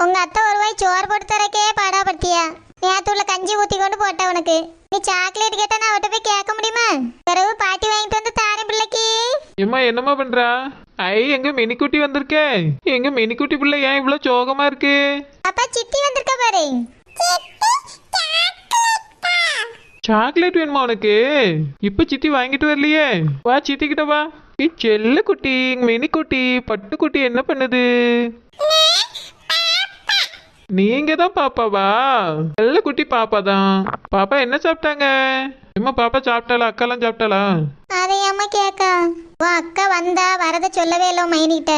உங்க அத்தை ஒரு வாய் சோறு போட்டு தரக்கே பாடாப்படுத்தியா? நேத்துள்ள கஞ்சி ஊத்தி கொண்டு போட்ட உனக்கு. நீ சாக்லேட் கேட்டா நான் அவட்ட போய் கேட்க முடியுமா? பிறகு பாட்டி வாங்கிட்டு வந்து தாரேன் பிள்ளைக்கு. ஏம்மா என்னம்மா பண்றா? எங்க மினிக்குட்டி வந்திருக்கே. எங்க மினிக்குட்டி பிள்ளை ஏன் இவ்வளவு சோகமா இருக்கு? அப்பா சித்தி வந்திருக்க பாரு. சாக்லேட் வேணுமா உனக்கு? இப்ப சித்தி வாங்கிட்டு வரலையே. வா சித்தி கிட்ட வா. செல்ல குட்டி மினிக்குட்டி பட்டுக்குட்டி என்ன பண்ணுது? நீங்க தான் பாப்பாவா? செல்ல குட்டி பாப்பா தான். பாப்பா என்ன சாப்பிட்டாங்க? அம்மா பாப்பா சாப்பிட்டாளா? அக்காலாம் சாப்பிட்டாளா? அதை அம்மா கேக்கா. உன் அக்கா வந்தா வரத சொல்லவே இல்லை மைனிட்ட.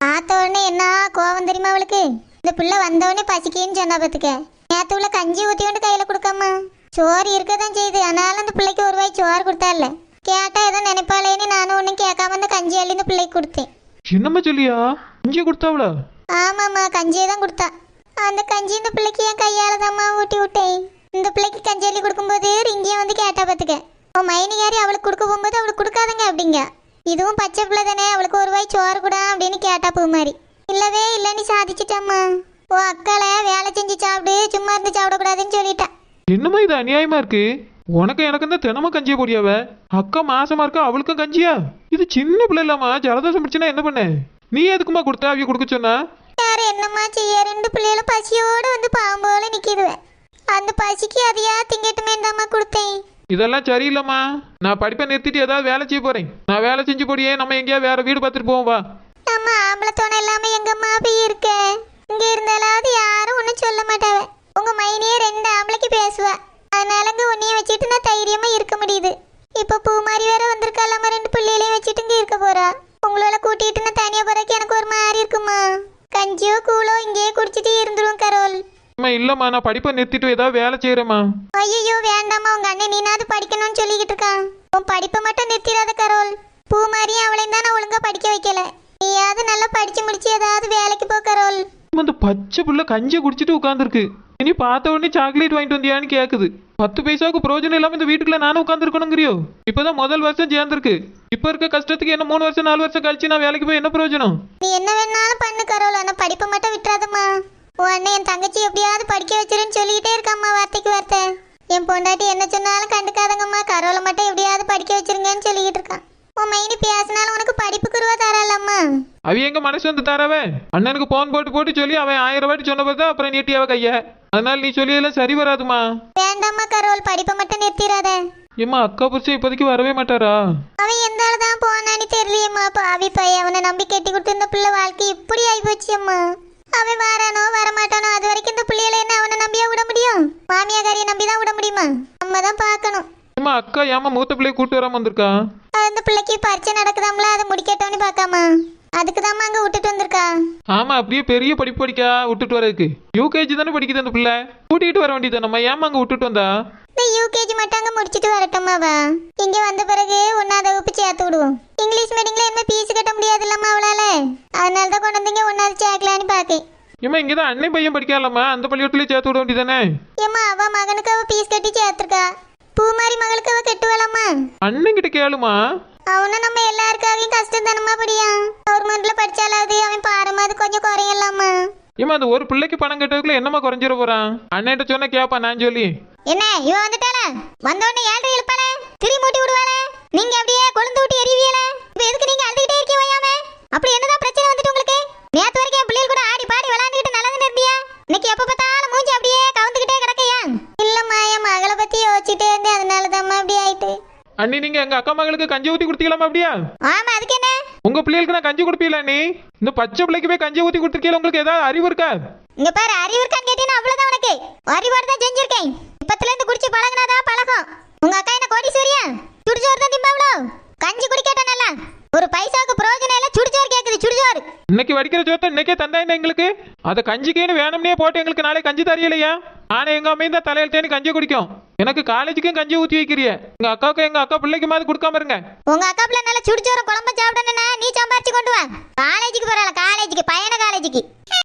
பார்த்த உடனே என்ன கோவம் தெரியுமா அவளுக்கு? இந்த பிள்ளை வந்த உடனே பசிக்கேன்னு சொன்னா பார்த்துக்க. நேற்று உள்ள கஞ்சி ஊற்றி கொண்டு கையில் கொடுக்காமா. சோறு இருக்கதான் செய்யுது. ஆனாலும் அந்த பிள்ளைக்கு ஒரு வாய் சோறு கொடுத்தா இல்லை. கேட்டா ஏதோ நினைப்பாளேன்னு நானும் ஒன்றும் கேட்காம அந்த கஞ்சி அள்ளி இந்த பிள்ளைக்கு கொடுத்தேன். என்னம்மா சொல்லியா? கஞ்சி கொடுத்தாவளா? ஆமாம்மா கஞ்சியை தான் கொடுத்தா. அந்த கஞ்சி இந்த பிள்ளைக்கு என் கையால தாம்மா ஊட்டி விட்டேன். இந்த பிள்ளைக்கு கஞ்சி அள்ளி கொடுக்கும்போது ரிங்கியை வந்து கேட்டா பார்த்துக்க. உன் மைனிகாரி அவளுக்கு கொடுக்க போகும்போது அவளுக்கு கொடுக்காதங்க அப்படிங்க. இதுவும் பச்சை பிள்ளை தானே, அவளுக்கு ஒரு வாய் சோறு கூட அப்படின்னு கேட்டா பூ மாதிரி. இல்லவே இல்லைன்னு சாதிச்சிட்டாம்மா. ஓ அக்கால வேலை செஞ்சு சாப்பிடு, சும்மா இருந்து சாப்பிடக்கூடாதுன்னு சொல்லிட்டா. என்னம்மா இது அநியாயமா இருக்கு? உனக்கு எனக்கு தான் தினமும் கஞ்சியை போடியாவ. அக்கா மாசமா இருக்கா, அவளுக்கும் கஞ்சியா? இது சின்ன பிள்ளை இல்லாமா? ஜலதோஷம் பிடிச்சுன்னா என்ன பண்ண? நீ எதுக்குமா கொடுத்தா? அவிய கொடுக்க சொன்னா? யார் என்னம்மா செய்ய? ரெண்டு பிள்ளைகளும் பசியோடு வந்து பாம்போல நிக்கிதுவேன். அந்த பசிக்கு அதையா திங்கட்டுமே தாம்மா கொடுத்தேன். இதெல்லாம் சரியில்லைம்மா. நான் படிப்பை நிறுத்திட்டு ஏதாவது வேலை செய்ய போறேன். நான் வேலை செஞ்சு போடியே, நம்ம எங்கேயா வேற வீடு பார்த்துட்டு போவோம் வா. நம்ம ஆம்பளை துணை இல்லாம எங்கம்மா போய் இருக்க? இங்க இருந்தாலாவது யாரும் ஒன்றும் சொல்ல மாட்டாவ. உங்க மைனியே ரெண்டு ஆம்பளைக்கு பேசுவா. அதனால இங்க உன்னைய வச்சுட்டு நான் தைரியமா இருக்க முடியுது. இப்ப பூ மாதிரி வேற வந்திருக்காலாம, ரெண்டு பிள்ளைகளையும் வச்சுட்டு இங்க இருக்க போறா. உங்களோட கூட்டிட்டு நான் தனியா போறக்கு எனக்கு ஒரு மாதிரி இருக்குமா. கஞ்சியோ கூழோ இங்கேயே குடிச்சிட்டு இருந்துருவோம் கரோல். இல்லம்மா, நான் படிப்பை நிறுத்திட்டு ஏதாவது வேலை செய்யறேம்மா. ஐயோ வேண்டாமா, உங்க அண்ணன் நீனாவது படிக்கணும்னு சொல்லிக்கிட்டு இருக்கான். உன் படிப்பை மட்டும் நிறுத்திடாத கரோல். பூ மாதிரியே அவளையும் தான் நான் ஒழுங்கா படிக்க வைக்கல. நீயாவது நல்லா படிச்சு முடிச்சு ஏதாவது வேலைக்கு போ கரோல். அந்த பச்சை புள்ள கஞ்சியை குடிச்சிட்டு உட்காந்துருக்கு. இனி பார்த்த உடனே சாக்லேட் வாங்கிட்டு வந்தியான்னு கேக்குது. 10 பைசாவுக்கு பிரோஜனம் இல்லாம இந்த வீட்டுக்குள்ள நானும் உட்காந்துருக்கணுங்கிறியோ? இப்பதான் முதல் வருஷம் சேர்ந்துருக்கு. இப்ப இருக்க கஷ்டத்துக்கு என்ன 3 வருஷம் 4 வருஷம் கழிச்சு நான் வேலைக்கு போய் என்ன பிரயோஜனம்? நீ என்ன வேணாலும் பண்ணு கரோல், ஆனா படிப்பை மட்டும் விட்டுறாதம்மா. உன் அண்ணன் என் தங்கச்சி எப்படியாவது படிக்க வச்சிருன்னு சொல்லிக்கிட்டே இருக்காம்மா, வார்த்தைக்கு வார்த்தை. என் பொண்டாட்டி என்ன சொன்னாலும் கண்டுக்காதங்கம்மா, கரோலை மட்டும் எப்படியாவது படிக்க வச்சிருங்கன்னு சொல்லிக்கிட்டு இருக்கான். உன் மைனி பேசினாலும் உனக்கு படிப்புக்கு ரூபா தராலம்மா. அவ எங்க மனசு வந்து தரவே? அண்ணனுக்கு போன் போட்டு போட்டு சொல்லி அவன் 1000 வாட்டி சொன்ன போது அப்புறம் நீட்டியாவ கைய. அதனால நீ சொல்லி எல்லாம் சரி வராதுமா. வேண்டாம்மா கரோல், படிப்பை மட்டும் நிறுத்திடாத. ஏம்மா அக்கா புருஷன் இப்போதைக்கு வரவே மாட்டாரா? அவன் எந்த ஆளுதான் போனான்னு தெரியலையம்மா. பாவி பையன், அவனை நம்பி கட்டி கொடுத்து இந்த பிள்ளை வாழ்க்கை இப்படி ஆகிப்போச்சு அம்மா. அவன் வரானோ வரமாட்டானோ, அது வரைக்கும் இந்த பிள்ளைகளை என்ன அவனை நம்பியா விட முடியும்? மாமியாக்காரியை நம்பிதான் விட முடியுமா? நம்ம தான் பார்க்கணும். ஏம்மா அக்கா ஏமா மூத்த பிள்ளைய கூட்டு வராம வந்திருக்கா? அந்த பிள்ளைக்கு பரீட்சை நடக்குதாம்ல, அதை முடிக்கட்டோன்னு பார்க்காமா. அதுக்கு தாம்மா அங்க விட்டுட்டு வந்திருக்கா. ஆமா, அப்படியே பெரிய படிப்பு படிக்கா விட்டுட்டு வரதுக்கு. யூகேஜி தானே படிக்குது அந்த பிள்ளை. கூட்டிகிட்டு வர வேண்டியது நம்ம. ஏமா அங்க விட்டுட்டு வந்தா? இந்த யூகேஜி மட்டும் அங்க முடிச்சுட்டு வரட்டும்மாவா? இங்க வந்த பிறகு 1ஆவது வகுப்பு சேர்த்து விடுவோம். இங்கிலீஷ் மீடியம்ல என்ன ஃபீஸ் கட்ட முடியாது இல்லம்மா அவளால. அதனால தான் கொண்டு வந்தீங்க 1ஆவது சேர்க்கலான்னு பாக்கேன். ஏமா இங்கதான் அண்ணன் பையன் படிக்கலாமா? அந்த பள்ளிக்கூடத்துலயே சேர்த்து விட வேண்டியதானே? ஏம்மா அவ மகனுக்கு அவ ஃபீஸ் கட்டி சேர்த்துருக்கா. பூமாரி மகளுக்கு அவ கட்டுவலாமா? அண்ணன் கிட்ட கேளுமா. அவனும் நம்ம எல்லாருக்காகவும் கஷ்டம் தானம்மா படியா. கவர்மெண்ட்ல படிச்சாலாவது அவன் பாருமா, அது கொஞ்சம் குறையலாமா. ஏமா அந்த ஒரு பிள்ளைக்கு பணம் கட்டுறதுக்குள்ள என்னமா குறைஞ்சிட போறான்? அண்ணன்ட்ட சொன்ன கேப்பா நான் சொல்லி. என்ன இவன் வந்துட்டாளா? வந்தோடனே 7:30 எழுப்பாள, திரி மூட்டி விடுவாள. நீங்க அப்படியே கொழுந்து விட்டு எரிவியல. இப்ப எதுக்கு நீங்க அழுதுகிட்டே இருக்கீங்க வையாம? அப்படி என்னதான் பிரச்சனை வந்துட்டு உங்களுக்கு? நேத்து வரைக்கும் என் பிள்ளைகள் கூட ஆடி பாடி விளையாண்டுக்கிட்டு நல்லதுன்னு இருந்தியா? இன்னைக்கு எப்ப பார்த்தாலும் மூஞ்சி அப்படியே கவுந்துக்கிட்டே கிடக்கையா? இல்லம்மா, என் மகளை பத்தி யோசிச்சுட்டே இருந்தேன், அதனாலதாம்மா அப்படி ஆயிட்டு. அண்ணி நீங்க எங்க அக்கா மகளுக்கு கஞ்சி ஊத்தி கொடுத்தீங்களாமா? அப்படியா? ஆமா, அதுக்கு என்ன? உங்க பிள்ளைகளுக்கு நான் கஞ்சி கொடுப்பீங்களா? நீ இந்த பச்சை பிள்ளைக்கு போய் கஞ்சி ஊத்தி கொடுத்துருக்கீங்க. உங்களுக்கு ஏதாவது அறிவு இருக்கா? இங்க பாரு, அறிவு இருக்கான்னு கேட்டீங்கன்னா அவ்வளவுதான். உனக்கு அறிவோடு தான் செஞ்சிருக்கேன். இப்பத்துல இருந்து குடிச்சு பழகினாதான் பழகம். உங்க அக்கா என்ன கோடீஸ்வரியா? சுடுசோறு தான் திம்பாவளோ? கஞ்சி குடிக்கட்ட நல்லா ஒரு பைசாவுக்கு பிரயோஜனம் இல்ல. சுடுசோறு கேக்குது, சுடுசோறு. இன்னைக்கு வடிக்கிற சோத்தை இன்னைக்கே தந்தா என்ன எங்களுக்கு? அதை கஞ்சிக்கேன்னு வேணும்னே போட்டு எங்களுக்கு நாளை கஞ்சி தரையிலையா? ஆனா எங்க அம்மையும் தான் தலையில்ட்டேன்னு கஞ்சி குடிக்கும். எனக்கு காலேஜுக்கும் கஞ்சி ஊத்தி வைக்கிறிய. எங்க அக்காவுக்கு எங்க அக்கா பிள்ளைக்கு மாதிரி கொடுக்காம இருங்க. உங்க அக்கா பிள்ளை நல்லா சுடுசோறு குழம்பு சாப்பிடணும்னா நீ சம்பாரிச்சு கொண்டு வா. காலேஜுக்கு போறாள, காலேஜுக்கு பையன காலேஜுக்கு.